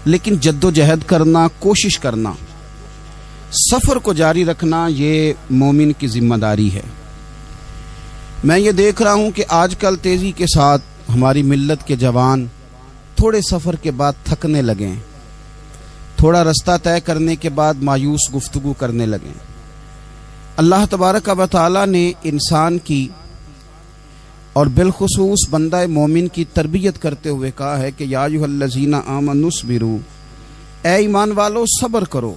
لیکن جدوجہد کرنا، کوشش کرنا، سفر کو جاری رکھنا یہ مومن کی ذمہ داری ہے۔ میں یہ دیکھ رہا ہوں کہ آج کل تیزی کے ساتھ ہماری ملت کے جوان تھوڑے سفر کے بعد تھکنے لگیں، تھوڑا رستہ طے کرنے کے بعد مایوس گفتگو کرنے لگیں۔ اللہ تبارک و تعالی نے انسان کی اور بالخصوص بندہ مومن کی تربیت کرتے ہوئے کہا ہے کہ یا ایھا الذین آمنوا اصبروا، اے ایمان والو صبر کرو،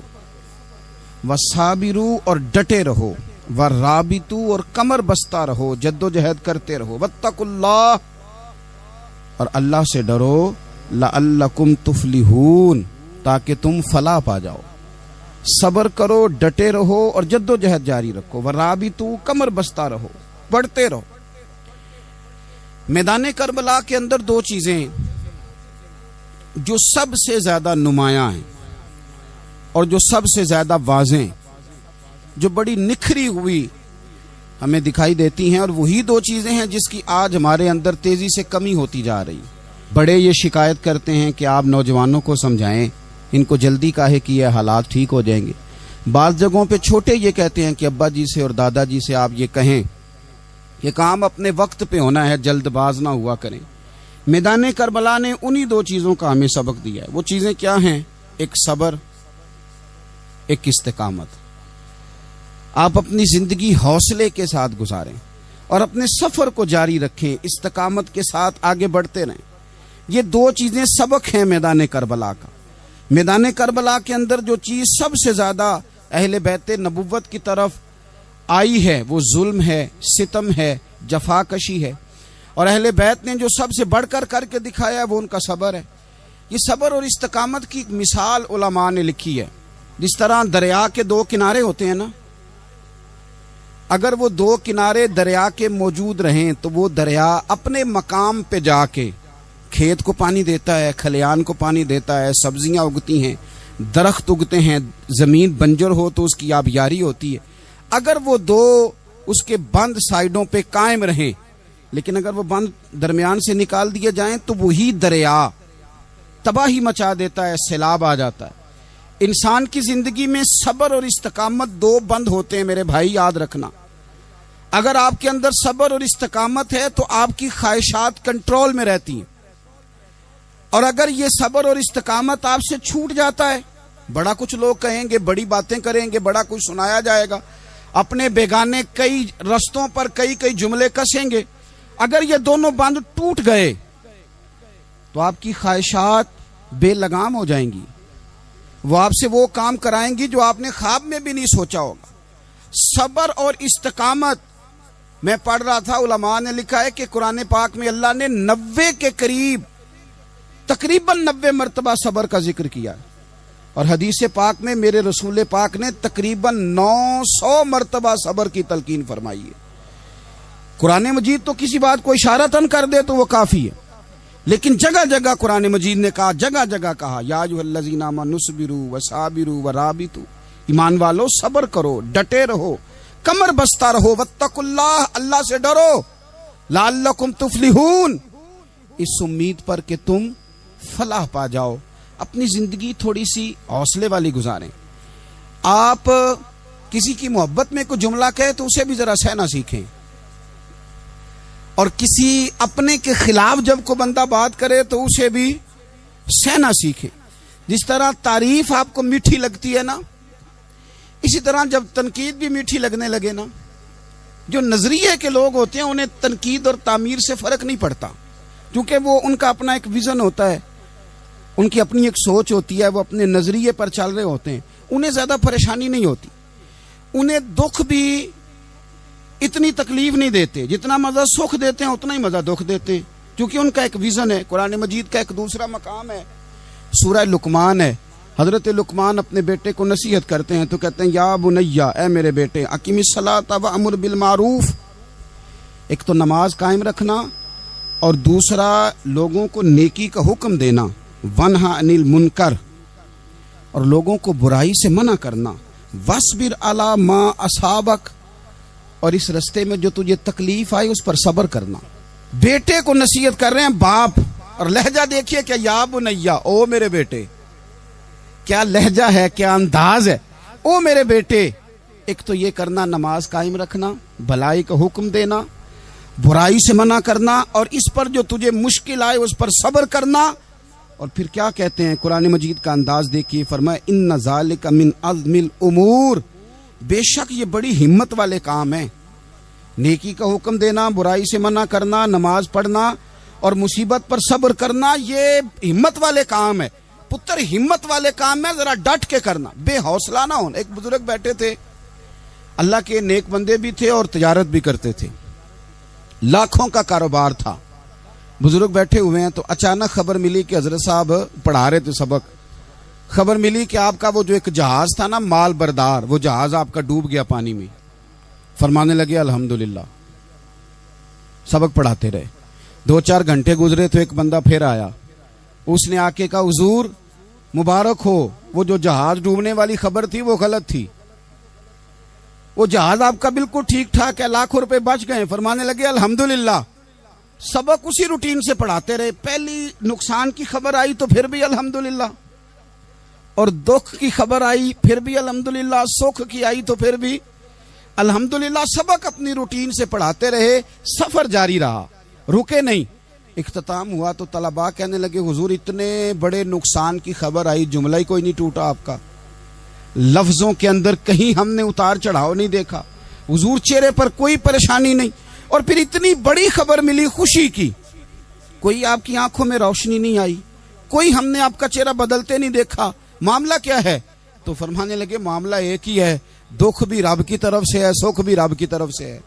وصابروا اور ڈٹے رہو، ورابطوا اور کمر بستہ رہو، جدوجہد کرتے رہو، واتقوا اللہ اور اللہ سے ڈرو، لعلکم تفلحون تاکہ تم فلاح پا جاؤ۔ صبر کرو، ڈٹے رہو اور جدوجہد جاری رکھو، ورابطوا کمر بستہ رہو، پڑھتے رہو۔ میدان کربلا کے اندر دو چیزیں جو سب سے زیادہ نمایاں ہیں اور جو سب سے زیادہ واضح، جو بڑی نکھری ہوئی ہمیں دکھائی دیتی ہیں، اور وہی دو چیزیں ہیں جس کی آج ہمارے اندر تیزی سے کمی ہوتی جا رہی۔ بڑے یہ شکایت کرتے ہیں کہ آپ نوجوانوں کو سمجھائیں، ان کو جلدی کاہے کی یہ حالات ٹھیک ہو جائیں گے۔ بعض جگہوں پہ چھوٹے یہ کہتے ہیں کہ ابا جی سے اور دادا جی سے آپ یہ کہیں کہ کام اپنے وقت پہ ہونا ہے، جلد باز نہ ہوا کریں۔ میدان کربلا نے انہی دو چیزوں کا ہمیں سبق دیا ہے۔ وہ چیزیں کیا ہیں؟ ایک صبر، ایک استقامت۔ آپ اپنی زندگی حوصلے کے ساتھ گزاریں اور اپنے سفر کو جاری رکھیں، استقامت کے ساتھ آگے بڑھتے رہیں۔ یہ دو چیزیں سبق ہیں میدان کربلا کا۔ میدان کربلا کے اندر جو چیز سب سے زیادہ اہل بیت نبوت کی طرف آئی ہے وہ ظلم ہے، ستم ہے، جفا کشی ہے، اور اہل بیت نے جو سب سے بڑھ کر کے دکھایا ہے وہ ان کا صبر ہے۔ یہ صبر اور استقامت کی ایک مثال علماء نے لکھی ہے۔ جس طرح دریا کے دو کنارے ہوتے ہیں نا، اگر وہ دو کنارے دریا کے موجود رہیں تو وہ دریا اپنے مقام پہ جا کے کھیت کو پانی دیتا ہے، کھلیان کو پانی دیتا ہے، سبزیاں اگتی ہیں، درخت اگتے ہیں، زمین بنجر ہو تو اس کی آبیاری ہوتی ہے۔ اگر وہ دو اس کے بند سائیڈوں پہ قائم رہیں، لیکن اگر وہ بند درمیان سے نکال دیے جائیں تو وہی دریا تباہی مچا دیتا ہے، سیلاب آ جاتا ہے۔ انسان کی زندگی میں صبر اور استقامت دو بند ہوتے ہیں میرے بھائی، یاد رکھنا۔ اگر آپ کے اندر صبر اور استقامت ہے تو آپ کی خواہشات کنٹرول میں رہتی ہیں، اور اگر یہ صبر اور استقامت آپ سے چھوٹ جاتا ہے، بڑا کچھ لوگ کہیں گے، بڑی باتیں کریں گے، بڑا کچھ سنایا جائے گا، اپنے بیگانے کئی رستوں پر کئی جملے کسیں گے، اگر یہ دونوں بند ٹوٹ گئے تو آپ کی خواہشات بے لگام ہو جائیں گی، وہ آپ سے وہ کام کرائیں گی جو آپ نے خواب میں بھی نہیں سوچا ہوگا۔ صبر اور استقامت، میں پڑھ رہا تھا علماء نے لکھا ہے کہ قرآن پاک میں اللہ نے 90 کے قریب، تقریباً 90 مرتبہ صبر کا ذکر کیا ہے، اور حدیث پاک میں میرے رسول پاک نے تقریباً 900 مرتبہ صبر کی تلقین فرمائی ہے۔ قرآن مجید تو کسی بات کو اشارتاً کر دے تو وہ کافی ہے، لیکن جگہ جگہ قرآن مجید نے کہا، جگہ جگہ کہا، یا ایھا الذین آمنوا اصبروا وصابروا ورابطوا، ایمان والو صبر کرو، ڈٹے رہو، کمر بستہ رہو، واتقوا اللہ، اللہ سے ڈرو، لعلکم تفلحون، اس امید پر کہ تم فلاح پا جاؤ۔ اپنی زندگی تھوڑی سی حوصلے والی گزاریں۔ آپ کسی کی محبت میں کوئی جملہ کہے تو اسے بھی ذرا سہنا سیکھیں، اور کسی اپنے کے خلاف جب کوئی بندہ بات کرے تو اسے بھی سہنا سیکھیں۔ جس طرح تعریف آپ کو میٹھی لگتی ہے نا، اسی طرح جب تنقید بھی میٹھی لگنے لگے نا، جو نظریے کے لوگ ہوتے ہیں انہیں تنقید اور تعمیر سے فرق نہیں پڑتا، کیونکہ وہ ان کا اپنا ایک ویژن ہوتا ہے، ان کی اپنی ایک سوچ ہوتی ہے، وہ اپنے نظریے پر چل رہے ہوتے ہیں، انہیں زیادہ پریشانی نہیں ہوتی، انہیں دکھ بھی اتنی تکلیف نہیں دیتے، جتنا مزہ سکھ دیتے ہیں اتنا ہی مزہ دکھ دیتے ہیں، کیونکہ ان کا ایک ویژن ہے۔ قرآن مجید کا ایک دوسرا مقام ہے، سورہ لقمان ہے۔ حضرت لقمان اپنے بیٹے کو نصیحت کرتے ہیں تو کہتے ہیں یا بنیا، اے میرے بیٹے، اقیم الصلاۃ وامر بالمعروف، ایک تو نماز قائم رکھنا، اور دوسرا لوگوں کو نیکی کا حکم دینا، ونہا عن المنکر، اور لوگوں کو برائی سے منع کرنا، وصبر علی ما اصابک، اور اس رستے میں جو تجھے تکلیف آئی اس پر صبر کرنا۔ بیٹے کو نصیحت کر رہے ہیں باپ، اور لہجہ دیکھیے کہ یا بنیا، او میرے بیٹے، کیا لہجہ ہے، کیا انداز ہے. او میرے بیٹے، ایک تو یہ کرنا نماز قائم رکھنا، بھلائی کا حکم دینا، برائی سے منع کرنا، اور اس پر جو تجھے مشکل آئے اس پر صبر کرنا. اور پھر کیا کہتے ہیں قرآن مجید کا انداز دیکھیے، فرمایا ان ذالک من عزم الامور، بے شک یہ بڑی ہمت والے کام ہیں. نیکی کا حکم دینا، برائی سے منع کرنا، نماز پڑھنا اور مصیبت پر صبر کرنا، یہ ہمت والے کام ہے. پتر ہمت والے کام میں ذرا ڈٹ کے کرنا، بے حوصلہ نہ ہونا. ایک بزرگ بیٹھے تھے، اللہ کے نیک بندے بھی تھے اور تجارت بھی کرتے تھے، لاکھوں کا کاروبار تھا. بزرگ بیٹھے ہوئے ہیں تو اچانک خبر ملی کہ حضرت صاحب پڑھا رہے تھے سبق، خبر ملی کہ آپ کا وہ جو ایک جہاز تھا نا مال بردار، وہ جہاز آپ کا ڈوب گیا پانی میں. فرمانے لگے الحمدللہ. سبق پڑھاتے رہے، 2-4 گھنٹے گزرے تو ایک بندہ پھر آیا. اس نے آ کے کہا حضور مبارک ہو، وہ جو جہاز ڈوبنے والی خبر تھی وہ غلط تھی، وہ جہاز آپ کا بالکل ٹھیک ٹھاک ہے، لاکھوں روپے بچ گئے. فرمانے لگے الحمدللہ. سبق اسی روٹین سے پڑھاتے رہے. پہلی نقصان کی خبر آئی تو پھر بھی الحمدللہ، اور دکھ کی خبر آئی پھر بھی الحمدللہ، سکھ کی آئی تو پھر بھی الحمدللہ. سبق اپنی روٹین سے پڑھاتے رہے، سفر جاری رہا، رکے نہیں. اختتام ہوا تو طلباء کہنے لگے حضور اتنے بڑے نقصان کی خبر آئی، جملہ ہی کوئی نہیں ٹوٹا آپ کا، لفظوں کے اندر کہیں ہم نے اتار چڑھاؤ نہیں دیکھا، حضور چہرے پر کوئی پریشانی نہیں. اور پھر اتنی بڑی خبر ملی خوشی کی، کوئی آپ کی آنکھوں میں روشنی نہیں آئی، کوئی ہم نے آپ کا چہرہ بدلتے نہیں دیکھا، معاملہ کیا ہے؟ تو فرمانے لگے معاملہ ایک ہی ہے، دکھ بھی رب کی طرف سے ہے، سکھ بھی رب کی طرف سے ہے.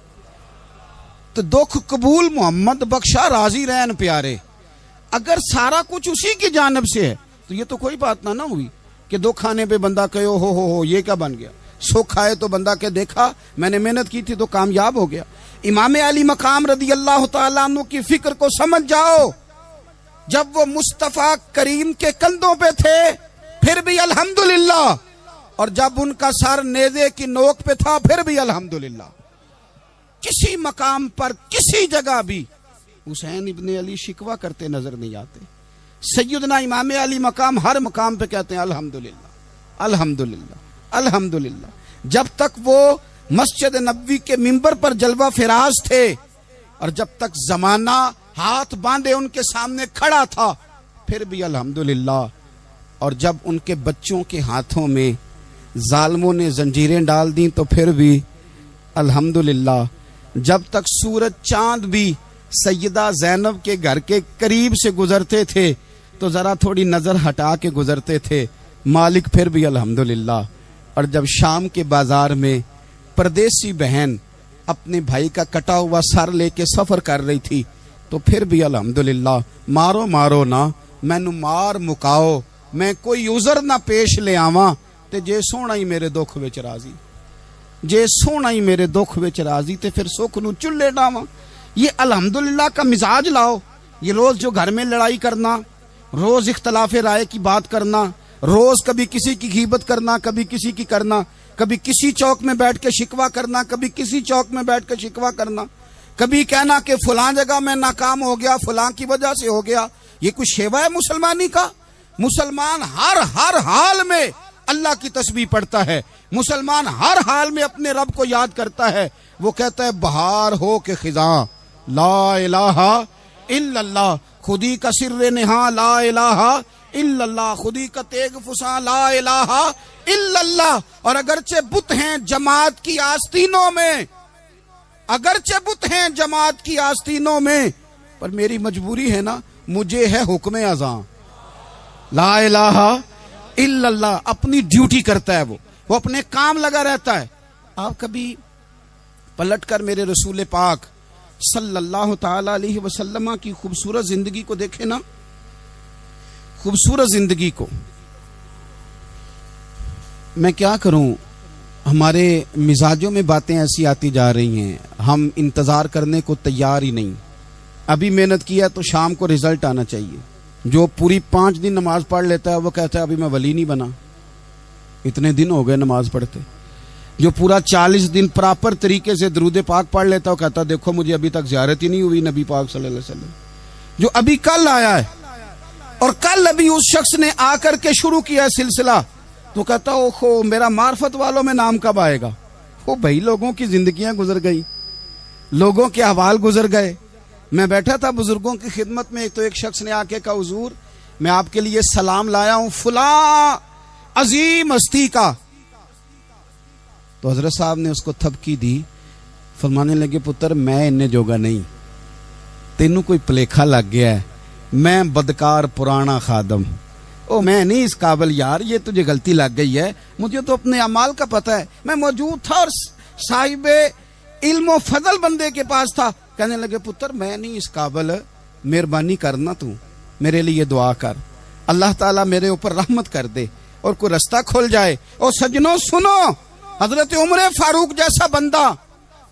تو دکھ قبول محمد بخشا راضی رہن پیارے. اگر سارا کچھ اسی کی جانب سے ہے تو یہ تو کوئی بات نہ ہوئی کہ دکھ آنے پہ بندہ کہے ہو یہ کیا بن گیا، سکھ آئے تو بندہ کہ دیکھا میں نے محنت کی تھی تو کامیاب ہو گیا. امام علی مقام رضی اللہ تعالیٰ عنہ کی فکر کو سمجھ جاؤ. جب وہ مصطفیٰ کریم کے کندھوں پہ تھے پھر بھی الحمدللہ، اور جب ان کا سر نیزے کی نوک پہ تھا پھر بھی الحمدللہ. کسی مقام پر کسی جگہ بھی حسین ابن علی شکوہ کرتے نظر نہیں آتے. سیدنا امام علی مقام ہر مقام پہ کہتے ہیں الحمدللہ الحمدللہ الحمدللہ. جب تک وہ مسجد نبوی کے منبر پر جلوہ فراز تھے اور جب تک زمانہ ہاتھ باندھے ان کے سامنے کھڑا تھا پھر بھی الحمدللہ. اور جب ان کے بچوں کے ہاتھوں میں ظالموں نے زنجیریں ڈال دیں تو پھر بھی الحمدللہ. جب تک سورج چاند بھی سیدہ زینب کے گھر کے قریب سے گزرتے تھے تو ذرا تھوڑی نظر ہٹا کے گزرتے تھے، مالک پھر بھی الحمدللہ. اور جب شام کے بازار میں پردیسی بہن اپنے بھائی کا کٹا ہوا سر لے کے سفر کر رہی تھی تو پھر بھی الحمدللہ. مارو نہ مینو مار مکاؤ، میں کوئی عذر نہ پیش لے آواں تے جے سونا ہی میرے دکھ وچ راضی، جے سونا ہی میرے دکھ وچ راضی تے پھر سکھ نو چلے ڈاواں. یہ الحمدللہ کا مزاج لاؤ. یہ روز جو گھر میں لڑائی کرنا، روز اختلاف رائے کی بات کرنا، روز کبھی کسی کی غیبت کرنا، کبھی کسی کی کرنا، کبھی کسی چوک میں بیٹھ کے شکوہ کرنا، کبھی کسی چوک میں بیٹھ کے شکوہ کرنا، کبھی کہنا کہ فلاں جگہ میں ناکام ہو گیا، فلاں کی وجہ سے ہو گیا. یہ کچھ شیوا ہے مسلمانی کا؟ مسلمان ہر حال میں اللہ کی تسبیح پڑھتا ہے، مسلمان ہر حال میں اپنے رب کو یاد کرتا ہے. وہ کہتا ہے بہار ہو کے خزاں لا الہ الا اللہ، خودی کا سر نہاں لا الہ الا اللہ، خودی کا تیغ فساں لا الہ الا اللہ. اور اگرچہ بت ہیں جماعت کی آستینوں میں، اگرچہ بت ہیں جماعت کی آستینوں میں، پر میری مجبوری ہے نا، مجھے ہے حکم اذاں لا الہ الا اللہ. اپنی ڈیوٹی کرتا ہے، وہ اپنے کام لگا رہتا ہے. آپ کبھی پلٹ کر میرے رسول پاک صلی اللہ تعالی علیہ وسلم کی خوبصورت زندگی کو دیکھیں نا، خوبصورت زندگی کو. میں کیا کروں، ہمارے مزاجوں میں باتیں ایسی آتی جا رہی ہیں، ہم انتظار کرنے کو تیار ہی نہیں. ابھی محنت کیا تو شام کو رزلٹ آنا چاہیے. جو پوری 5 دن نماز پڑھ لیتا ہے وہ کہتا ہے ابھی میں ولی نہیں بنا، اتنے دن ہو گئے نماز پڑھتے. جو پورا 40 دن پراپر طریقے سے درود پاک پڑھ لیتا ہے وہ کہتا ہے دیکھو مجھے ابھی تک زیارت ہی نہیں ہوئی نبی پاک صلی اللہ علیہ وسلم. جو ابھی کل آیا ہے اور کل ابھی اس شخص نے آ کر کے شروع کیا سلسلہ، تو کہتا اوہو میرا معرفت والوں میں نام کب آئے گا؟ وہ بھائی لوگوں کی زندگیاں گزر گئی، لوگوں کے احوال گزر گئے۔ میں بیٹھا تھا بزرگوں کی خدمت میں، تو ایک شخص نے آ کے کہا حضور میں آپ کے لیے سلام لایا ہوں فلاں عظیم ہستی کا۔ تو حضرت صاحب نے اس کو تھپکی دی، فرمانے لگے پتر میں انہیں جوگا نہیں، تینوں کوئی پلیکھا لگ گیا ہے، میں بدکار پرانا خادم، او میں نہیں اس قابل یار، یہ تجھے غلطی لگ گئی ہے، مجھے تو اپنے اعمال کا پتہ ہے، میں موجود تھا اور صاحب علم و فضل بندے کے پاس تھا۔ کہنے لگے پتر میں نہیں اس قابل، مہربانی کرنا تو میرے لیے دعا کر، اللہ تعالیٰ میرے اوپر رحمت کر دے اور کوئی رستہ کھل جائے۔ اور سجنوں سنو، حضرت عمر فاروق جیسا بندہ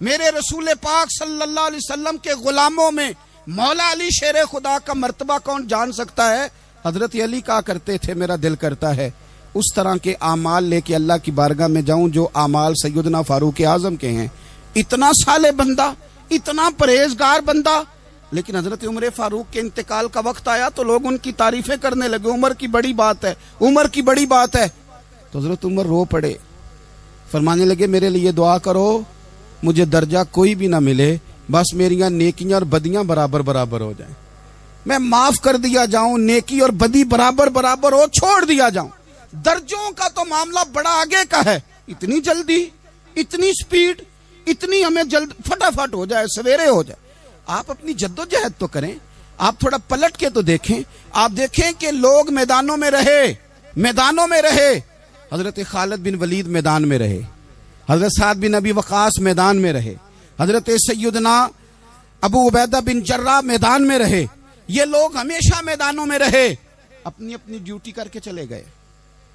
میرے رسول پاک صلی اللہ علیہ وسلم کے غلاموں میں مولا علی شیر خدا کا مرتبہ کون جان سکتا ہے؟ حضرت علی کہا کرتے تھے میرا دل کرتا ہے اس طرح کے اعمال لے کے اللہ کی بارگاہ میں جاؤں جو اعمال سیدنا فاروق اعظم کے ہیں۔ اتنا صالح بندہ، اتنا پرہیزگار بندہ، لیکن حضرت عمر فاروق کے انتقال کا وقت آیا تو لوگ ان کی تعریفیں کرنے لگے، عمر کی بڑی بات ہے، عمر کی بڑی بات ہے۔ تو حضرت عمر رو پڑے، فرمانے لگے میرے لیے دعا کرو، مجھے درجہ کوئی بھی نہ ملے، بس میریاں نیکیاں اور بدیاں برابر برابر ہو جائیں، میں معاف کر دیا جاؤں، نیکی اور بدی برابر برابر ہو، چھوڑ دیا جاؤں۔ درجوں کا تو معاملہ بڑا آگے کا ہے، اتنی جلدی، اتنی سپیڈ، اتنی ہمیں جلد فٹافٹ ہو جائے، سویرے ہو جائے۔ آپ اپنی جدوجہد تو کریں، آپ تھوڑا پلٹ کے تو دیکھیں، آپ دیکھیں کہ لوگ میدانوں میں رہے، حضرت خالد بن ولید میدان میں رہے، حضرت سعد بن ابی وقاص میدان میں رہے، حضرت سیدنا ابو عبیدہ بن جراح میدان میں رہے، یہ لوگ ہمیشہ میدانوں میں رہے، اپنی اپنی ڈیوٹی کر کے چلے گئے،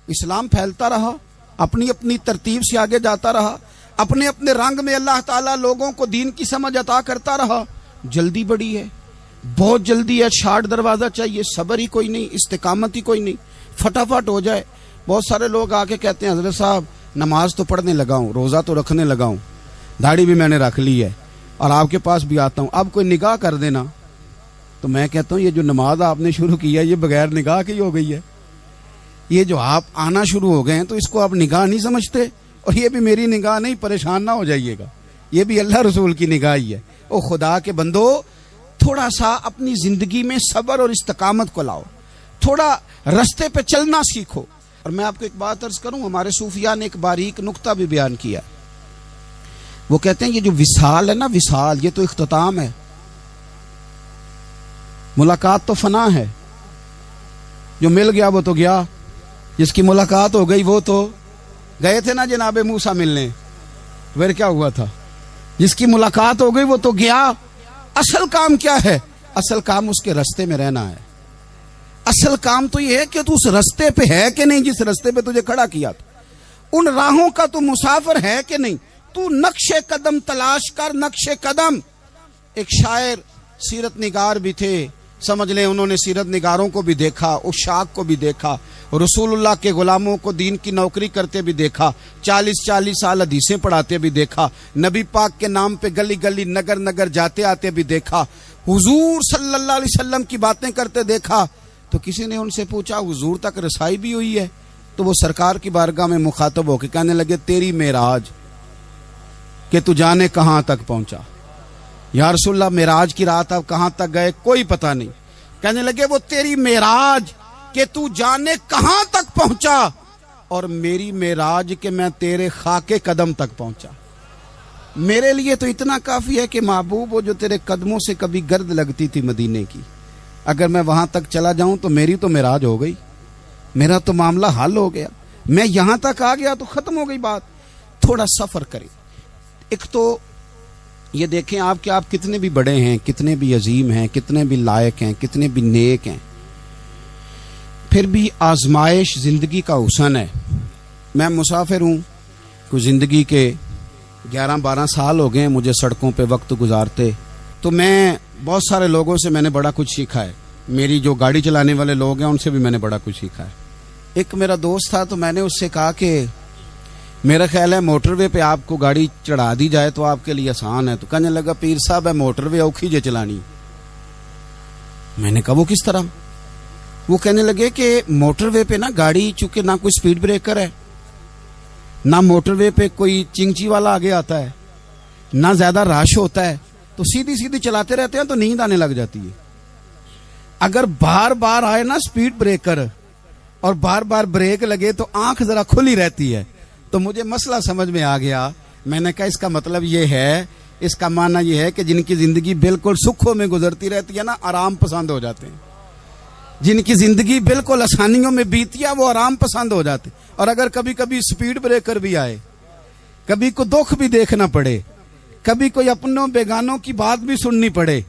اسلام پھیلتا رہا، اپنی اپنی ترتیب سے آگے جاتا رہا، اپنے اپنے رنگ میں اللہ تعالیٰ لوگوں کو دین کی سمجھ عطا کرتا رہا۔ جلدی بڑی ہے، بہت جلدی ہے، شارٹ دروازہ چاہیے، صبر ہی کوئی نہیں، استقامت ہی کوئی نہیں، فٹافٹ ہو جائے۔ بہت سارے لوگ آ کے کہتے ہیں حضرت صاحب نماز تو پڑھنے لگا ہوں، روزہ تو رکھنے لگا ہوں، داڑھی بھی میں نے رکھ لی ہے اور آپ کے پاس بھی آتا ہوں، اب کوئی نگاہ کر دینا۔ تو میں کہتا ہوں یہ جو نماز آپ نے شروع کی ہے یہ بغیر نگاہ کی ہو گئی ہے، یہ جو آپ آنا شروع ہو گئے ہیں تو اس کو آپ نگاہ نہیں سمجھتے، اور یہ بھی میری نگاہ نہیں، پریشان نہ ہو جائیے گا، یہ بھی اللہ رسول کی نگاہ ہی ہے۔ او خدا کے بندو، تھوڑا سا اپنی زندگی میں صبر اور استقامت کو لاؤ، تھوڑا رستے پہ چلنا سیکھو۔ اور میں آپ کو ایک بات عرض کروں، ہمارے صوفیاء نے ایک باریک نقطہ بھی بیان کیا، وہ کہتے ہیں یہ جو وصال ہے نا، وصال یہ تو اختتام ہے، ملاقات تو فنا ہے، جو مل گیا وہ تو گیا، جس کی ملاقات ہو گئی وہ تو گئے تھے نا جناب موسیٰ ملنے، پھر کیا ہوا تھا؟ جس کی ملاقات ہو گئی وہ تو گیا۔ اصل کام کیا ہے؟ اصل کام اس کے رستے میں رہنا ہے، اصل کام تو یہ ہے کہ تو اس رستے پہ ہے کہ نہیں جس رستے پہ تجھے کھڑا کیا تھا، ان راہوں کا تو مسافر ہے کہ نہیں، تو نقش قدم تلاش کر، نقش قدم۔ ایک شاعر سیرت نگار بھی تھے، سمجھ لیں انہوں نے سیرت نگاروں کو بھی دیکھا، عشاق کو بھی دیکھا، رسول اللہ کے غلاموں کو دین کی نوکری کرتے بھی دیکھا، 40 سال حدیثیں پڑھاتے بھی دیکھا، نبی پاک کے نام پہ گلی گلی نگر نگر جاتے آتے بھی دیکھا، حضور صلی اللہ علیہ وسلم کی باتیں کرتے دیکھا۔ تو کسی نے ان سے پوچھا حضور تک رسائی بھی ہوئی ہے؟ تو وہ سرکار کی بارگاہ میں مخاطب ہو کے کہنے لگے تیری معراج کہ تو جانے کہاں تک پہنچا، یا رسول اللہ معراج کی رات آپ کہاں تک گئے کوئی پتہ نہیں، کہنے لگے وہ تیری معراج کہ تو جانے کہاں تک پہنچا، اور میری معراج کہ میں تیرے خاک قدم تک پہنچا۔ میرے لیے تو اتنا کافی ہے کہ محبوب وہ جو تیرے قدموں سے کبھی گرد لگتی تھی مدینے کی، اگر میں وہاں تک چلا جاؤں تو میری تو معراج ہو گئی، میرا تو معاملہ حل ہو گیا، میں یہاں تک آ گیا تو ختم ہو گئی بات۔ تھوڑا سفر کریں، ایک تو یہ دیکھیں آپ کہ آپ کتنے بھی بڑے ہیں، کتنے بھی عظیم ہیں، کتنے بھی لائق ہیں، کتنے بھی نیک ہیں، پھر بھی آزمائش زندگی کا حسن ہے۔ میں مسافر ہوں، کوئی زندگی کے 11-12 سال ہو گئے ہیں مجھے سڑکوں پہ وقت گزارتے، تو میں بہت سارے لوگوں سے میں نے بڑا کچھ سیکھا ہے، میری جو گاڑی چلانے والے لوگ ہیں ان سے بھی میں نے بڑا کچھ سیکھا ہے۔ ایک میرا دوست تھا تو میں نے اس سے کہا کہ میرا خیال ہے موٹر وے پہ آپ کو گاڑی چڑھا دی جائے تو آپ کے لیے آسان ہے، تو کہنے لگا پیر صاحب ہے موٹر وے اوکھی جے چلانی۔ میں نے کہا وہ کس طرح؟ وہ کہنے لگے کہ موٹر وے پہ نا گاڑی چونکہ نہ کوئی سپیڈ بریکر ہے، نہ موٹر وے پہ کوئی چنگچی والا آگے آتا ہے، نہ زیادہ رش ہوتا ہے، تو سیدھی سیدھی چلاتے رہتے ہیں تو نیند آنے لگ جاتی ہے۔ اگر بار بار آئے نا سپیڈ بریکر اور بار بار بریک لگے تو آنکھ ذرا کھلی رہتی ہے۔ تو مجھے مسئلہ سمجھ میں آ گیا، میں نے کہا اس کا مطلب یہ ہے، اس کا معنی یہ ہے کہ جن کی زندگی بالکل سکھوں میں گزرتی رہتی ہے نا، آرام پسند ہو جاتے ہیں۔ جن کی زندگی بالکل آسانیوں میں بیتی ہے وہ آرام پسند ہو جاتے ہیں۔ اور اگر کبھی کبھی سپیڈ بریکر بھی آئے، کبھی کو دکھ بھی دیکھنا پڑے، کبھی کوئی اپنوں بیگانوں کی بات بھی سننی پڑے،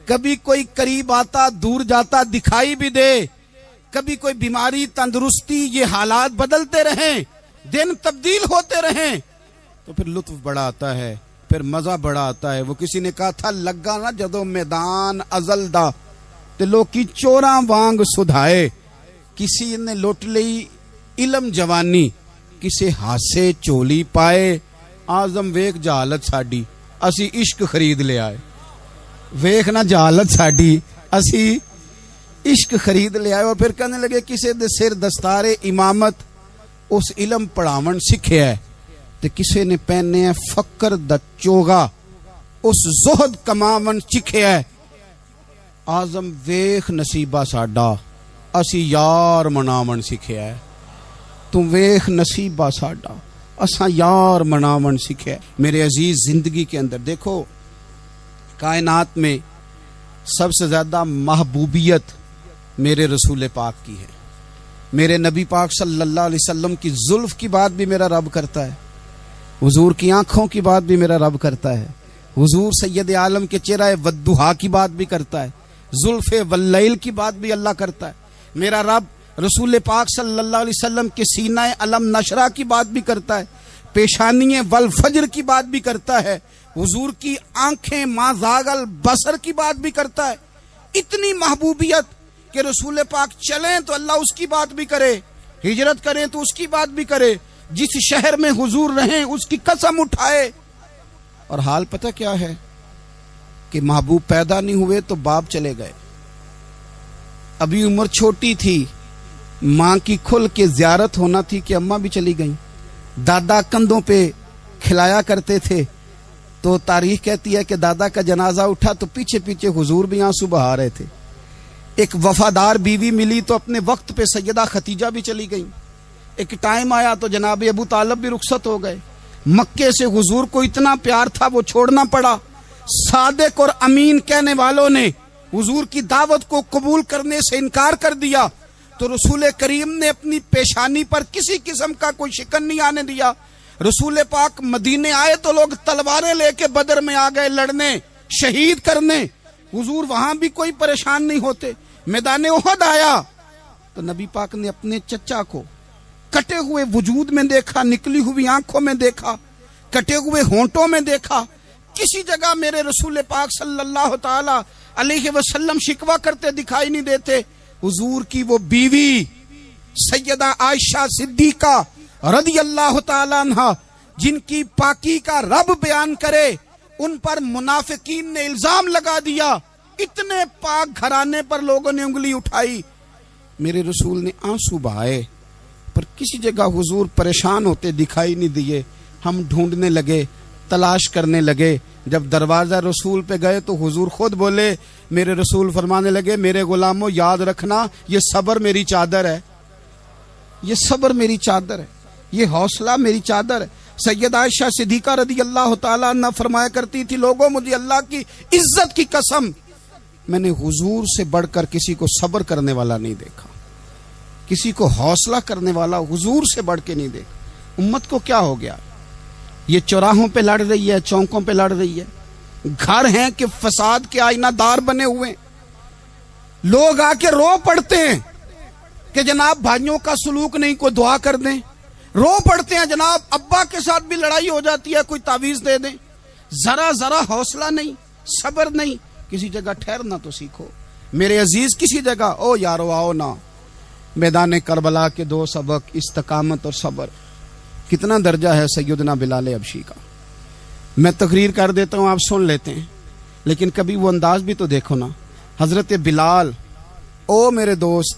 کبھی کوئی قریب آتا دور جاتا دکھائی بھی دے، کبھی کوئی بیماری تندرستی، یہ حالات بدلتے رہیں، دن تبدیل ہوتے رہیں، تو پھر لطف بڑا آتا ہے، پھر مزہ بڑا آتا ہے۔ وہ کسی نے کہا تھا لگا نا جدو میدان ازل دا تے لوکی چوراں وانگ سدھائے، کسی نے لٹ لئی علم جوانی، کسے ہاسے چولی پائے، آزم ویک جہالت ساڈی اسی عشق خرید لے آئے۔ ویکھ نہ جہالت ساڈی اسی عشق خرید لے آئے۔ اور پھر کہنے لگے کسے دے سر دستار امامت اس علم پڑھاون سکھیا ہے، تے کسے نے پہنے فقر دا چوگا اس زہد کماون چکھیا ہے۔ آزم ویخ نصیبہ ساڈا اسی یار مناون سکھیا ہے، تو ویخ نصیبہ ساڈا اساں یار مناون سکھیا ہے۔ میرے عزیز زندگی کے اندر دیکھو، کائنات میں سب سے زیادہ محبوبیت میرے رسول پاک کی ہے۔ میرے نبی پاک صلی اللہ علیہ وسلم کی زلف کی بات بھی میرا رب کرتا ہے، حضور کی آنکھوں کی بات بھی میرا رب کرتا ہے، حضور سید عالم کے چہرہ والضحیٰ کی بات بھی کرتا ہے، زلف واللیل کی بات بھی اللہ کرتا ہے۔ میرا رب رسول پاک صلی اللہ علیہ وسلم کے سینہ علم نشرہ کی بات بھی کرتا ہے، پیشانی والفجر کی بات بھی کرتا ہے، حضور کی آنکھیں ما زاغ البصر کی بات بھی کرتا ہے۔ اتنی محبوبیت کہ رسول پاک چلیں تو اللہ اس کی بات بھی کرے، ہجرت کریں تو اس کی بات بھی کرے، جس شہر میں حضور رہیں اس کی قسم اٹھائے۔ اور حال پتہ کیا ہے کہ محبوب پیدا نہیں ہوئے تو باپ چلے گئے، ابھی عمر چھوٹی تھی، ماں کی کھل کے زیارت ہونا تھی کہ اماں بھی چلی گئیں، دادا کندھوں پہ کھلایا کرتے تھے، تو تاریخ کہتی ہے کہ دادا کا جنازہ اٹھا تو پیچھے پیچھے حضور بھی آنسو بہا رہے تھے۔ ایک وفادار بیوی ملی تو اپنے وقت پہ سیدہ خدیجہ بھی چلی گئیں۔ ایک ٹائم آیا تو جناب ابو طالب بھی رخصت ہو گئے۔ مکے سے حضور کو اتنا پیار تھا وہ چھوڑنا پڑا۔ صادق اور امین کہنے والوں نے حضور کی دعوت کو قبول کرنے سے انکار کر دیا تو رسول کریم نے اپنی پیشانی پر کسی قسم کا کوئی شکن نہیں آنے دیا۔ رسول پاک مدینے آئے تو لوگ تلواریں لے کے بدر میں آ گئے لڑنے، شہید کرنے، حضور وہاں بھی کوئی پریشان نہیں ہوتے۔ میدان احد آیا تو نبی پاک نے اپنے چچا کو کٹے ہوئے وجود میں دیکھا، نکلی ہوئی آنکھوں میں دیکھا، کٹے ہوئے ہونٹوں میں دیکھا۔ کسی جگہ میرے رسول پاک صلی اللہ تعالی علیہ وسلم شکوہ کرتے دکھائی نہیں دیتے۔ حضور کی وہ بیوی سیدہ عائشہ صدیقہ رضی اللہ تعالی عنہ، جن کی پاکی کا رب بیان کرے، ان پر منافقین نے الزام لگا دیا، اتنے پاک گھرانے پر لوگوں نے انگلی اٹھائی۔ میرے رسول نے آنسو بہائے، پر کسی جگہ حضور پریشان ہوتے دکھائی نہیں دیے۔ ہم ڈھونڈنے لگے، تلاش کرنے لگے۔ جب دروازہ رسول پہ گئے تو حضور خود بولے، میرے رسول فرمانے لگے، میرے غلاموں یاد رکھنا یہ صبر میری چادر ہے، یہ صبر میری چادر ہے، یہ حوصلہ میری چادر ہے۔ سیدہ عائشہ صدیقہ رضی اللہ تعالیٰ عنہ فرمایا کرتی تھی، لوگوں مجھے اللہ کی عزت کی قسم میں نے حضور سے بڑھ کر کسی کو صبر کرنے والا نہیں دیکھا، کسی کو حوصلہ کرنے والا حضور سے بڑھ کے نہیں دیکھا۔ امت کو کیا ہو گیا؟ یہ چوراہوں پہ لڑ رہی ہے، چوکوں پہ لڑ رہی ہے، گھر ہیں کہ فساد کے آئینہ دار بنے ہوئے، لوگ آ کے رو پڑتے ہیں کہ جناب بھائیوں کا سلوک نہیں، کوئی دعا کر دیں، رو پڑتے ہیں جناب ابا کے ساتھ بھی لڑائی ہو جاتی ہے، کوئی تعویذ دے دیں، ذرا حوصلہ نہیں، صبر نہیں۔ کسی جگہ ٹھہرنا تو سیکھو میرے عزیز، کسی جگہ او یارو آؤ نا، میدان کربلا کے دو سبق، استقامت اور صبر۔ کتنا درجہ ہے سیدنا بلال حبشی کا، میں تقریر کر دیتا ہوں آپ سن لیتے ہیں، لیکن کبھی وہ انداز بھی تو دیکھو نا۔ حضرت بلال، او میرے دوست،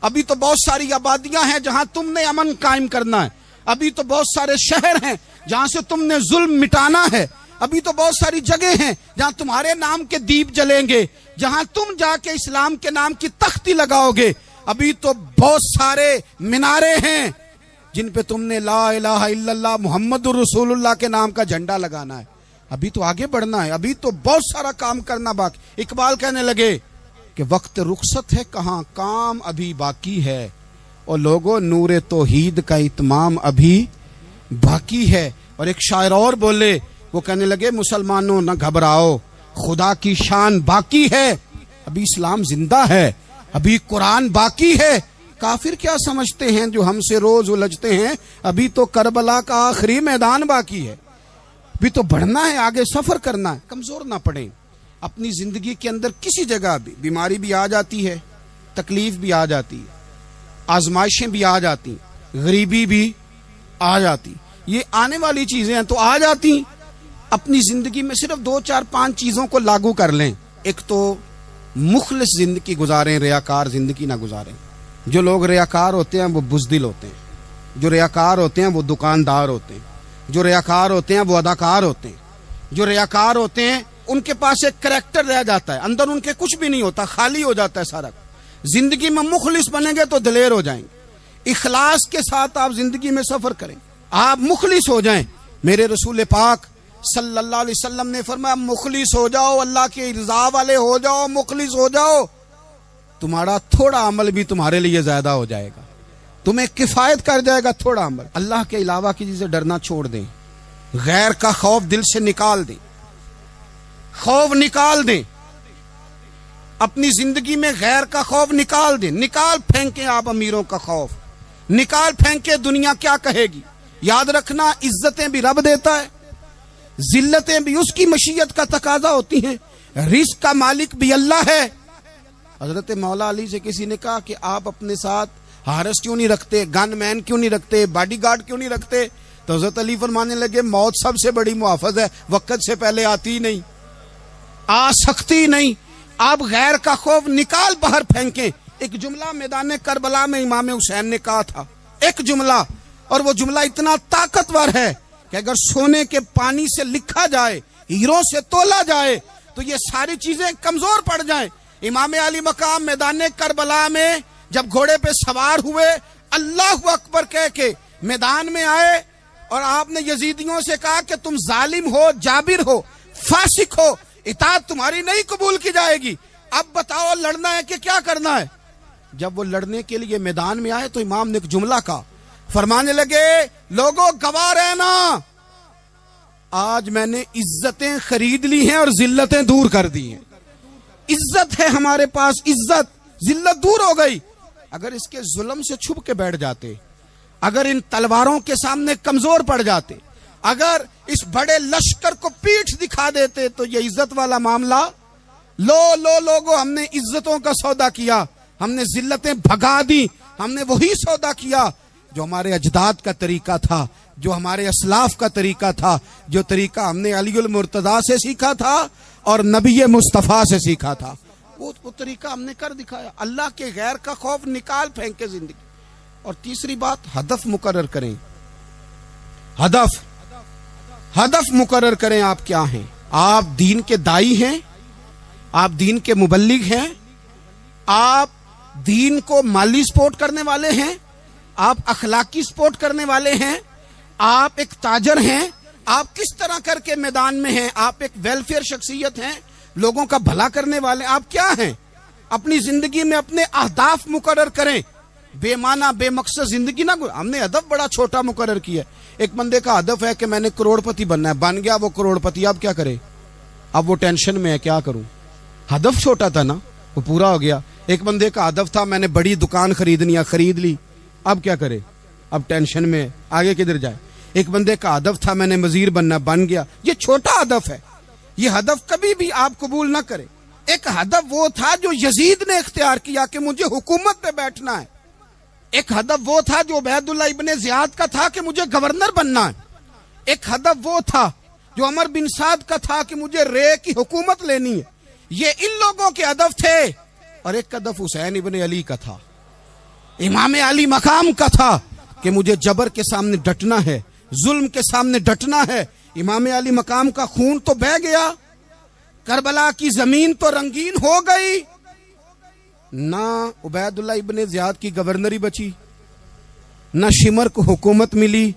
ابھی تو بہت ساری آبادیاں ہیں جہاں تم نے امن قائم کرنا ہے، ابھی تو بہت سارے شہر ہیں جہاں سے تم نے ظلم مٹانا ہے، ابھی تو بہت ساری جگہ ہیں جہاں تمہارے نام کے دیپ جلیں گے، جہاں تم جا کے اسلام کے نام کی تختی لگاؤ گے، ابھی تو بہت سارے مینارے ہیں جن پہ تم نے لا الہ الا اللہ محمد رسول اللہ کے نام کا جھنڈا لگانا ہے۔ ابھی تو آگے بڑھنا ہے، ابھی تو بہت سارا کام کرنا باقی۔ اقبال کہنے لگے کہ وقت رخصت ہے کہاں، کام ابھی باقی ہے، اور لوگوں نور توحید کا اتمام ابھی باقی ہے۔ اور ایک شاعر اور بولے، وہ کہنے لگے مسلمانوں نہ گھبراؤ، خدا کی شان باقی ہے، ابھی اسلام زندہ ہے، ابھی قرآن باقی ہے۔ کافر کیا سمجھتے ہیں جو ہم سے روز الجھتے ہیں، ابھی تو کربلا کا آخری میدان باقی ہے، ابھی تو بڑھنا ہے، آگے سفر کرنا ہے۔ کمزور نہ پڑیں، اپنی زندگی کے اندر کسی جگہ بھی بیماری بھی آ جاتی ہے، تکلیف بھی آ جاتی ہے، آزمائشیں بھی آ جاتی، غریبی بھی آ جاتی، یہ آنے والی چیزیں ہیں تو آ جاتی۔ اپنی زندگی میں صرف 2 4 5 چیزوں کو لاگو کر لیں۔ ایک تو مخلص زندگی گزاریں، ریاکار زندگی نہ گزاریں۔ جو لوگ ریاکار ہوتے ہیں وہ بزدل ہوتے ہیں، جو ریاکار ہوتے ہیں وہ دکاندار ہوتے ہیں، جو ریاکار ہوتے ہیں وہ اداکار ہوتے ہیں، جو ریاکار ہوتے ہیں ان کے پاس ایک کریکٹر رہ جاتا ہے، اندر ان کے کچھ بھی نہیں ہوتا، خالی ہو جاتا ہے سارا۔ زندگی میں مخلص بنیں گے تو دلیر ہو جائیں گے، اخلاص کے ساتھ آپ زندگی میں سفر کریں، آپ مخلص ہو جائیں۔ میرے رسول پاک صلی اللہ علیہ وسلم نے فرمایا مخلص ہو جاؤ، اللہ کی رضا والے ہو جاؤ، مخلص ہو جاؤ، تمہارا تھوڑا عمل بھی تمہارے لیے زیادہ ہو جائے گا، تمہیں کفایت کر جائے گا تھوڑا عمل۔ اللہ کے علاوہ کسی سے ڈرنا چھوڑ دیں، غیر کا خوف دل سے نکال دیں، خوف نکال دیں، اپنی زندگی میں غیر کا خوف نکال دیں، نکال پھینکیں آپ امیروں کا خوف، نکال پھینکیں دنیا کیا کہے گی۔ یاد رکھنا عزتیں بھی رب دیتا ہے، ذلتیں بھی اس کی مشیت کا تقاضا ہوتی ہیں، رزق کا مالک بھی اللہ ہے۔ حضرت مولا علی سے کسی نے کہا کہ آپ اپنے ساتھ حارس کیوں نہیں رکھتے، گن مین کیوں نہیں رکھتے، باڈی گارڈ کیوں نہیں رکھتے؟ تو حضرت علی فرمانے لگے موت سب سے بڑی محافظ ہے، وقت سے پہلے آتی نہیں، آ سکتی نہیں۔ آپ غیر کا خوف نکال باہر پھینکیں۔ ایک جملہ میدان کربلا میں امام حسین نے کہا تھا، ایک جملہ، اور وہ جملہ اتنا طاقتور ہے کہ اگر سونے کے پانی سے لکھا جائے، ہیروں سے تولا جائے تو یہ ساری چیزیں کمزور پڑ جائیں۔ امام علی مقام میدان کربلا میں جب گھوڑے پہ سوار ہوئے، اللہ اکبر کہہ کے میدان میں آئے، اور آپ نے یزیدیوں سے کہا کہ تم ظالم ہو، جابر ہو، فاسق ہو، اطاعت تمہاری نہیں قبول کی جائے گی، اب بتاؤ لڑنا ہے کہ کیا کرنا ہے۔ جب وہ لڑنے کے لیے میدان میں آئے تو امام نے ایک جملہ کہا، فرمانے لگے لوگوں گواہ رہنا، آج میں نے عزتیں خرید لی ہیں اور ذلتیں دور کر دی ہیں۔ عزت ہے ہمارے پاس، عزت، ذلت دور ہو گئی۔ اگر اس کے ظلم سے چھپ کے بیٹھ جاتے، اگر ان تلواروں کے سامنے کمزور پڑ جاتے، اگر اس بڑے لشکر کو پیٹھ دکھا دیتے تو یہ عزت والا معاملہ لوگوں ہم نے عزتوں کا سودا کیا، ہم نے ذلتیں بھگا دی، ہم نے وہی سودا کیا جو ہمارے اجداد کا طریقہ تھا، جو ہمارے اسلاف کا طریقہ تھا، جو طریقہ ہم نے علی المرتضیٰ سے سیکھا تھا اور نبی مصطفیٰ سے سیکھا تھا، وہ طریقہ ہم نے کر دکھایا۔ اللہ کے غیر کا خوف نکال پھینکے زندگی۔ اور تیسری بات، ہدف مقرر کریں، ہدف مقرر کریں۔ آپ کیا ہیں؟ آپ دین کے دائی ہیں، آپ دین کے مبلغ ہیں، آپ دین کو مالی سپورٹ کرنے والے ہیں، آپ اخلاقی سپورٹ کرنے والے ہیں، آپ ایک تاجر ہیں، آپ کس طرح کر کے میدان میں ہیں، آپ ایک ویلفیئر شخصیت ہیں، لوگوں کا بھلا کرنے والے، آپ کیا ہیں؟ اپنی زندگی میں اپنے اہداف مقرر کریں، بے معنی بے مقصد زندگی نہ۔ ہم نے ہدف بڑا چھوٹا مقرر کیا ہے۔ ایک بندے کا ہدف ہے کہ میں نے کروڑ پتی بننا ہے، بن گیا وہ کروڑ پتی، اب کیا کرے؟ اب وہ ٹینشن میں ہے، کیا کروں؟ ہدف چھوٹا تھا نا، وہ پورا ہو گیا۔ ایک بندے کا ہدف تھا میں نے بڑی دکان خریدنی ہے، خرید لی، اب کیا کرے؟ اب ٹینشن میں ہے، آگے کدھر جائے؟ ایک بندے کا ہدف تھا میں نے وزیر بننا، بن گیا، یہ چھوٹا ہدف ہے، یہ ہدف کبھی بھی آپ قبول نہ کریں۔ ایک ہدف وہ تھا جو یزید نے اختیار کیا کہ مجھے حکومت پہ بیٹھنا ہے، ایک ہدف وہ تھا جو عبید اللہ ابن زیاد کا تھا کہ مجھے گورنر بننا ہے، ایک ہدف وہ تھا جو عمر بن سعد کا تھا کہ مجھے رے کی حکومت لینی ہے۔ یہ ان لوگوں کے ہدف تھے، اور ایک ہدف حسین ابن علی کا تھا، امام علی مقام کا تھا کہ مجھے جبر کے سامنے ڈٹنا ہے، ظلم کے سامنے ڈٹنا ہے۔ امام علی مقام کا خون تو بہہ گیا، کربلا کی زمین تو رنگین ہو گئی، نہ عبید اللہ ابن زیاد کی گورنری بچی، نہ شمر کو حکومت ملی،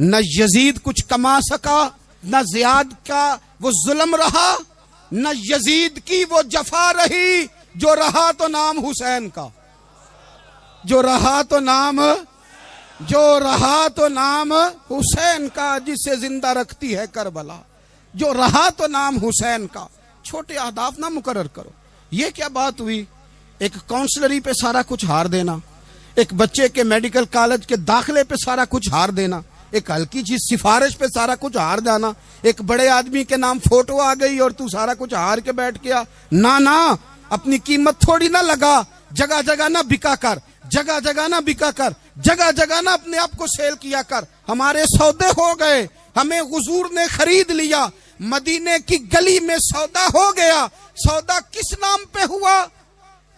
نہ یزید کچھ کما سکا، نہ زیاد کا وہ ظلم رہا، نہ یزید کی وہ جفا رہی۔ جو رہا تو نام حسین کا، جو رہا تو نام حسین کا، جسے زندہ رکھتی ہے کربلا۔ جو رہا تو نام حسین کا۔ چھوٹے اہداف نہ مقرر کرو۔ یہ کیا بات ہوئی؟ ایک کونسلری پہ سارا کچھ ہار دینا، ایک بچے کے میڈیکل کالج کے داخلے پہ سارا کچھ ہار دینا، ایک ہلکی چیز سفارش پہ سارا کچھ ہار جانا، ایک بڑے آدمی کے نام فوٹو آ گئی اور تو سارا کچھ ہار کے بیٹھ گیا۔ نہ اپنی قیمت تھوڑی نہ لگا، جگہ جگہ نہ بکا کر، جگہ جگہ نہ بکا کر، جگہ جگہ نہ اپنے آپ کو سیل کیا کر۔ ہمارے سودے ہو گئے، ہمیں حضور نے خرید لیا، مدینے کی گلی میں سودا ہو گیا۔ سودا کس نام پہ ہوا؟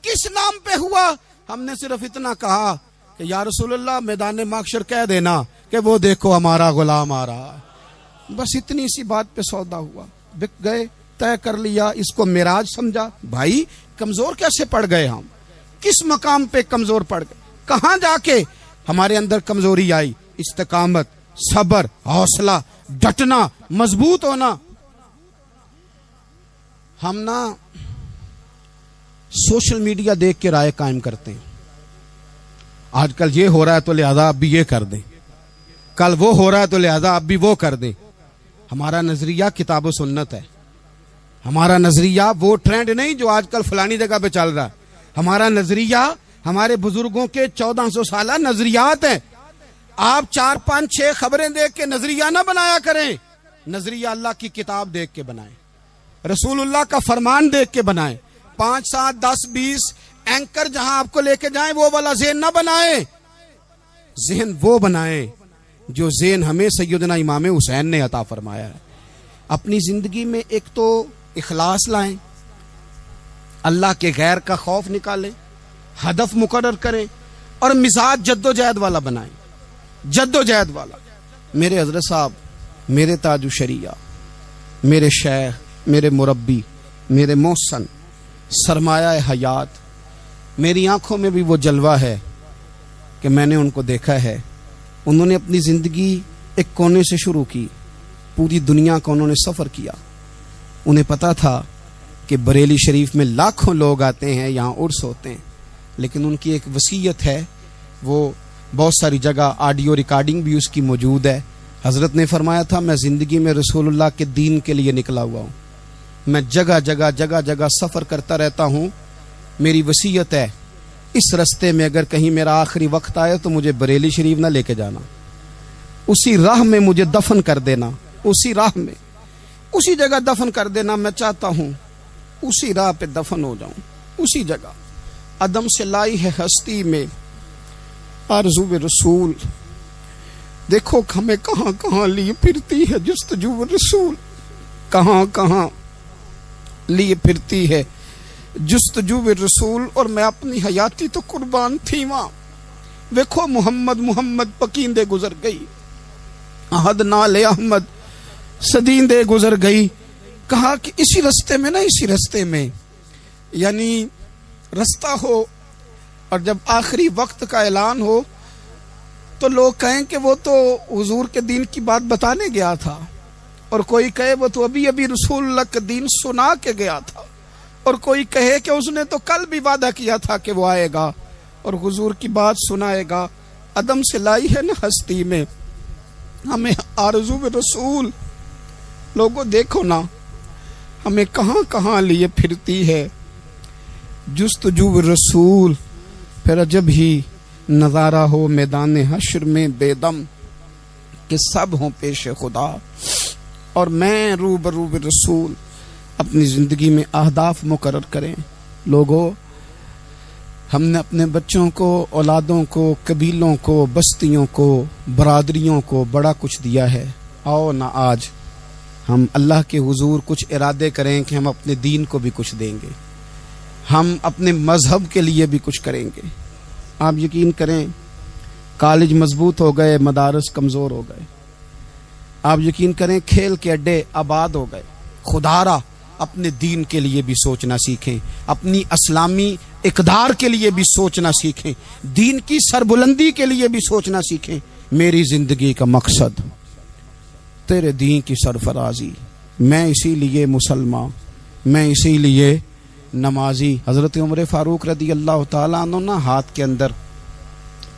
کس نام پہ ہوا؟ ہم نے صرف اتنا کہا کہ یا رسول اللہ میدان محشر کہہ دینا کہ وہ دیکھو ہمارا غلام آ رہا ہے۔ بس اتنی سی بات پہ سودا ہوا، بک گئے، طے کر لیا، اس کو معراج سمجھا۔ بھائی کمزور کیسے پڑ گئے ہم؟ کس مقام پہ کمزور پڑ گئے؟ کہاں جا کے ہمارے اندر کمزوری آئی؟ استقامت، صبر، حوصلہ، ڈٹنا، مضبوط ہونا۔ ہم نا سوشل میڈیا دیکھ کے رائے قائم کرتے ہیں۔ آج کل یہ ہو رہا ہے تو لہذا اب بھی یہ کر دیں، کل وہ ہو رہا ہے تو لہذا اب بھی وہ کر دیں۔ ہمارا نظریہ کتاب و سنت ہے، ہمارا نظریہ وہ ٹرینڈ نہیں جو آج کل فلانی جگہ پہ چل رہا ہے۔ ہمارا نظریہ ہمارے بزرگوں کے 1400 سالہ نظریات ہیں۔ آپ 4 5 6 خبریں دیکھ کے نظریہ نہ بنایا کریں، نظریہ اللہ کی کتاب دیکھ کے بنائیں، رسول اللہ کا فرمان دیکھ کے بنائیں۔ 5 7 10 20 اینکر جہاں آپ کو لے کے جائیں وہ والا ذہن نہ بنائیں، ذہن وہ بنائیں جو ذہن ہمیں سیدنا امام حسین نے عطا فرمایا ہے۔ اپنی زندگی میں ایک تو اخلاص لائیں، اللہ کے غیر کا خوف نکالیں، ہدف مقرر کریں اور مزاج جد و جہد والا بنائیں، جد و جہد والا۔ میرے حضرت صاحب، میرے تاج الشریعہ، میرے شیخ، میرے مربی، میرے محسن، سرمایہ حیات، میری آنکھوں میں بھی وہ جلوہ ہے کہ میں نے ان کو دیکھا ہے۔ انہوں نے اپنی زندگی ایک کونے سے شروع کی، پوری دنیا کا انہوں نے سفر کیا۔ انہیں پتا تھا کہ بریلی شریف میں لاکھوں لوگ آتے ہیں، یہاں عرس ہوتے ہیں، لیکن ان کی ایک وصیت ہے، وہ بہت ساری جگہ آڈیو ریکارڈنگ بھی اس کی موجود ہے۔ حضرت نے فرمایا تھا میں زندگی میں رسول اللہ کے دین کے لیے نکلا ہوا ہوں، میں جگہ جگہ سفر کرتا رہتا ہوں، میری وصیت ہے اس رستے میں اگر کہیں میرا آخری وقت آئے تو مجھے بریلی شریف نہ لے کے جانا، اسی راہ میں مجھے دفن کر دینا، اسی راہ میں، اسی جگہ دفن کر دینا۔ میں چاہتا ہوں اسی راہ پہ دفن ہو جاؤں، اسی جگہ۔ عدم سے لائی ہے ہستی میں آرزو رسول، دیکھو ہمیں کہاں کہاں لیے پھرتی ہے جستجو رسول، کہاں کہاں لیے پھرتی ہے جستجو رسول، اور میں اپنی حیاتی تو قربان تھی وہاں۔ دیکھو محمد پکیندے گزر گئی، احد نال احمد صدیندے گزر گئی۔ کہا کہ اسی رستے میں نا، اسی رستے میں، یعنی رستہ ہو اور جب آخری وقت کا اعلان ہو تو لوگ کہیں کہ وہ تو حضور کے دین کی بات بتانے گیا تھا، اور کوئی کہے وہ تو ابھی رسول اللہ کا دین سنا کے گیا تھا، اور کوئی کہے کہ اس نے تو کل بھی وعدہ کیا تھا کہ وہ آئے گا اور حضور کی بات سنائے گا۔ عدم سے لائی ہے نا ہستی میں ہمیں آرزو رسول، لوگوں دیکھو نا ہمیں کہاں کہاں لیے پھرتی ہے جستجو رسول۔ پھر جب ہی نظارہ ہو میدان حشر میں بے دم کہ سب ہوں پیش خدا، اور میں روبرو رسول۔ اپنی زندگی میں اہداف مقرر کریں لوگوں۔ ہم نے اپنے بچوں کو، اولادوں کو، قبیلوں کو، بستیوں کو، برادریوں کو بڑا کچھ دیا ہے۔ آؤ نہ آج ہم اللہ کے حضور کچھ ارادے کریں کہ ہم اپنے دین کو بھی کچھ دیں گے، ہم اپنے مذہب کے لیے بھی کچھ کریں گے۔ آپ یقین کریں کالج مضبوط ہو گئے، مدارس کمزور ہو گئے. آپ یقین کریں کھیل کے اڈے آباد ہو گئے. خدارا اپنے دین کے لیے بھی سوچنا سیکھیں، اپنی اسلامی اقدار کے لیے بھی سوچنا سیکھیں، دین کی سربلندی کے لیے بھی سوچنا سیکھیں. میری زندگی کا مقصد تیرے دین کی سرفرازی، میں اسی لیے مسلمان، میں اسی لیے نمازی. حضرت عمر فاروق رضی اللہ تعالیٰ عنہ نا ہاتھ کے اندر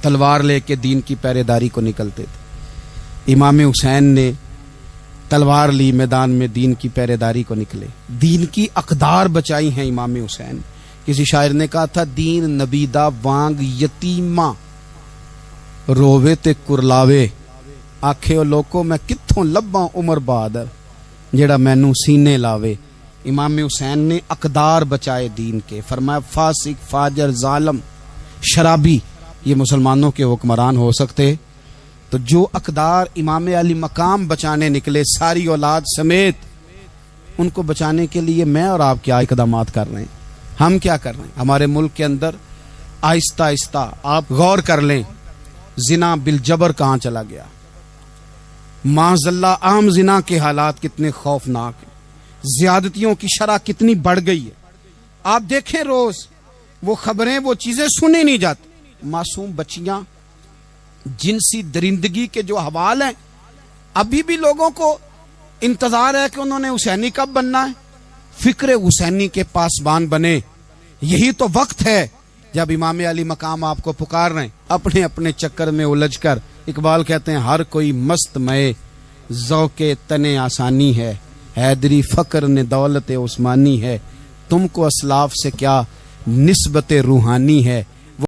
تلوار لے کے دین کی پہرے داری کو نکلتے تھے. امام حسین نے تلوار لی، میدان میں دین کی پہرے داری کو نکلے، دین کی اقدار بچائی ہیں امام حسین. کسی شاعر نے کہا تھا دین نبی دا وانگ یتیماں رووے تے کرلاوے، آکھے او لوکو میں کتھوں لباں عمر بہادر جیڑا مینوں سینے لاوے. امام حسین نے اقدار بچائے دین کے. فرمایا فاسق، فاجر، ظالم، شرابی یہ مسلمانوں کے حکمران ہو سکتے؟ تو جو اقدار امام علی مقام بچانے نکلے ساری اولاد سمیت، ان کو بچانے کے لیے میں اور آپ کیا اقدامات کر رہے ہیں؟ ہم کیا کر رہے ہیں؟ ہمارے ملک کے اندر آہستہ آہستہ آپ غور کر لیں زنا بالجبر کہاں چلا گیا. معاذ اللہ عام زنا کے حالات کتنے خوفناک ہیں، زیادتیوں کی شرح کتنی بڑھ گئی ہے. آپ دیکھیں روز وہ خبریں، وہ چیزیں سنی نہیں جاتی. معصوم بچیاں، جنسی درندگی کے جو حوال ہیں، ابھی بھی لوگوں کو انتظار ہے کہ انہوں نے حسینی کب بننا ہے، فکر حسینی کے پاسبان بنے. یہی تو وقت ہے جب امام علی مقام آپ کو پکار رہے ہیں. اپنے اپنے چکر میں الجھ کر اقبال کہتے ہیں ہر کوئی مست مئے ذوق تنے آسانی ہے، حیدری فقر نے دولت عثمانی ہے، تم کو اسلاف سے کیا نسبت روحانی ہے.